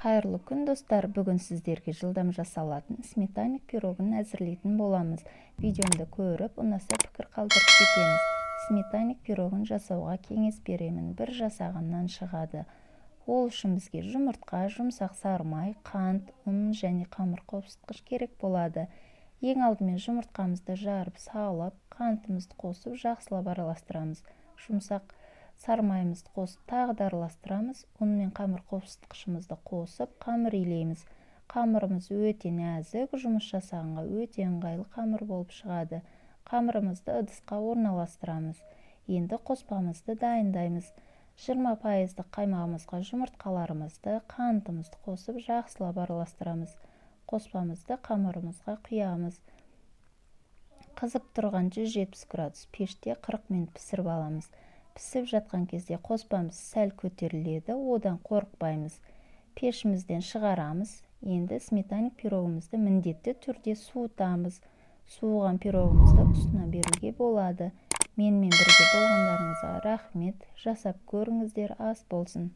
Қайырлы күн достар, бүгін сіздерге жылдам жасалатын сметанник пирогын әзірлейтін боламыз. Видеомды көріп, ұнаса пікір қалдырып кетеміз. Сметанник пирогын жасауға кеңес беремін. Бір жасағаннан шығады. Ол үшін бізге жұмыртқа, жұмсақ сары май, қант, ұн және қамыр қопсытқыш керек болады. Ең алдымен жұмыртқамызды жарып, саулап, қантымызды қосып, жақсылап араластырамыз. Жұмсақ сары майымызды қосып, тағы да араластырамыз. Ұн мен қамыр қопсытқышымызды қосып, қамыр илейміз. Қамырымыз өте нәзік, жұмыс жасағанға өте ыңғайлы қамыр болып шығады. Қамырымызды ыдысқа орналастырамыз. Енді қоспамызды дайындаймыз. 20% қаймағымызға жұмыртқаларымызды, қантымызды қосып, жақсылап араластырамыз. Қоспамызды қамырымызға құямыз. Қызып тұрған 170 градус пеште 40 минут пісіріп аламыз. Пісіп жатқан кезде қоспамыз сәл көтеріледі, одан қорықпаймыз. Пешімізден шығарамыз. Енді сметанник пирогымызды міндетті түрде суытамыз. Суыған пирогымызды үстіне беруге болады. Менімен бірге болғандарыңызға рахмет. Жасап көріңіздер, ас болсын.